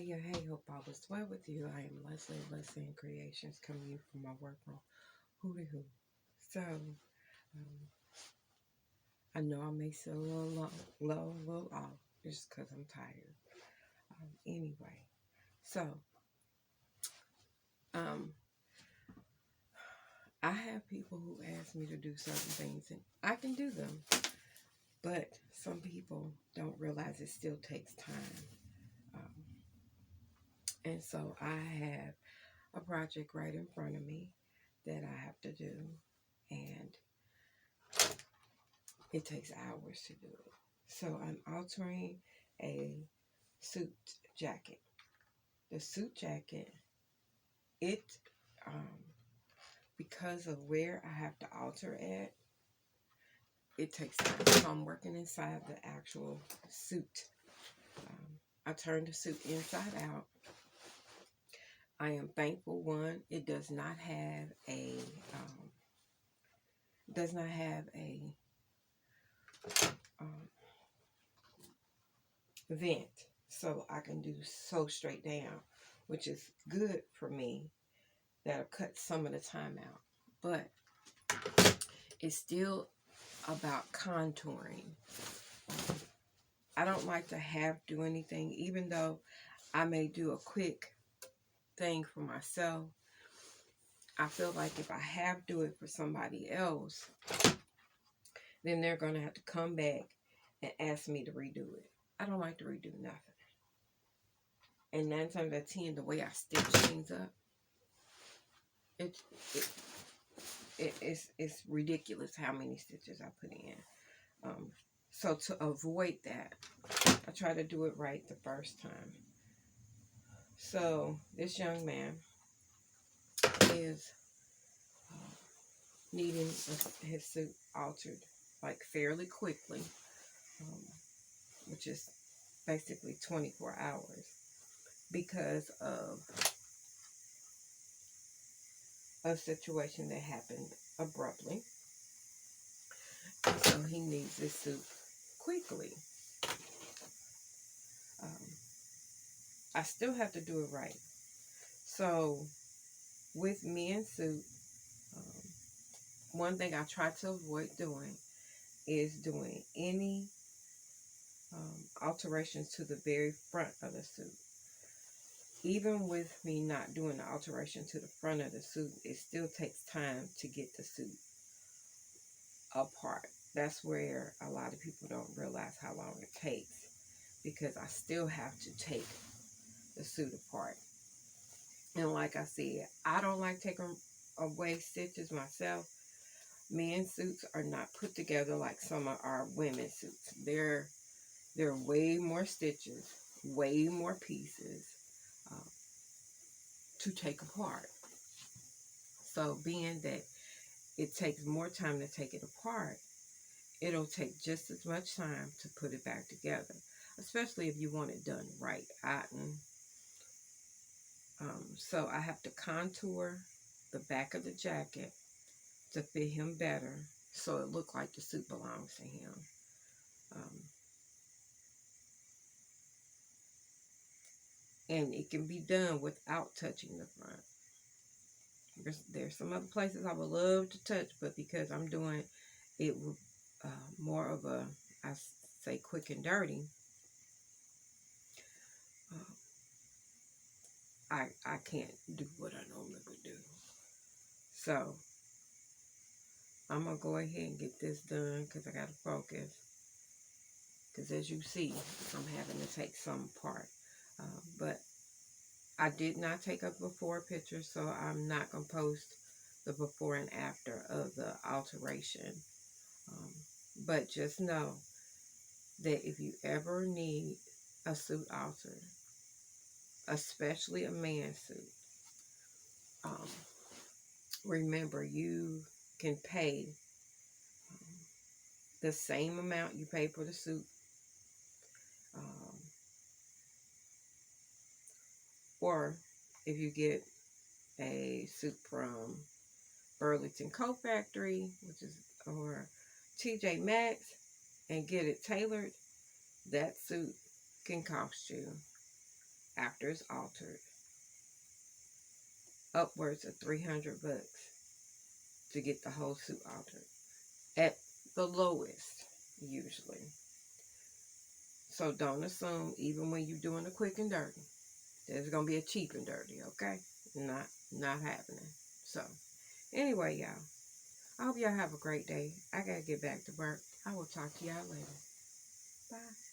Hey, hope all is well with you. I am Leslie, Leslie Creations, coming to you from my work from Hooty Hoo. So, I know I may feel a little a little off, just because I'm tired. Anyway, so, um, I have people who ask me to do certain things, and I can do them, but some people don't realize it still takes time. Um, and so, I have a project right in front of me that I have to do, and it takes hours to do it. So I'm altering a suit jacket. The suit jacket, it, um, because of where I have to alter at, it takes time. So I'm working inside the actual suit. I turned the suit inside out. I am thankful, one, it does not have a, does not have a um, vent, so I can do sew straight down, which is good for me. That'll cut some of the time out, but it's still about contouring. I don't like to have do anything, even though I may do a quick thing for myself. I feel like if I have do it for somebody else, then they're going to have to come back and ask me to redo it. I don't like to redo nothing. And 9 times out of 10, the way I stitch things up, it, it, it's ridiculous how many stitches I put in. So to avoid that, I try to do it right the first time. So this young man is needing his suit altered like fairly quickly, um, which is basically 24 hours because of a situation that happened abruptly. And so he needs this suit quickly. Um, I still have to do it right. So with men's suit, one thing I try to avoid doing is doing any alterations to the very front of the suit. Even with me not doing the alteration to the front of the suit, it still takes time to get the suit apart. That's where a lot of people don't realize how long it takes, because I still have to take the suit apart. And like I said, I don't like taking away stitches myself. Men's suits are not put together like some of our women's suits. There are way more stitches, way more pieces uh, to take apart. So being that it takes more time to take it apart, it'll take just as much time to put it back together, especially if you want it done right. So I have to contour the back of the jacket to fit him better, so it looks like the suit belongs to him. Um, and it can be done without touching the front. There's some other places I would love to touch, but because I'm doing it with more of a, I say, quick and dirty, uh, I can't do what I normally would do. So I'm gonna go ahead and get this done because I gotta focus. Because as you see, I'm having to take some apart, but I did not take a before picture, so I'm not gonna post the before and after of the alteration. Um, but just know that if you ever need a suit altered, especially a man's suit, um, remember you can pay the same amount you pay for the suit, um, or if you get a suit from Burlington Coat Factory, which is, or TJ Maxx, and get it tailored, that suit can cost you after it's altered, upwards of $300 to get the whole suit altered. At the lowest, usually. So don't assume, even when you're doing a quick and dirty, there's gonna be a cheap and dirty, okay? Not happening. So anyway, y'all, I hope y'all have a great day. I gotta get back to work. I will talk to y'all later. Bye.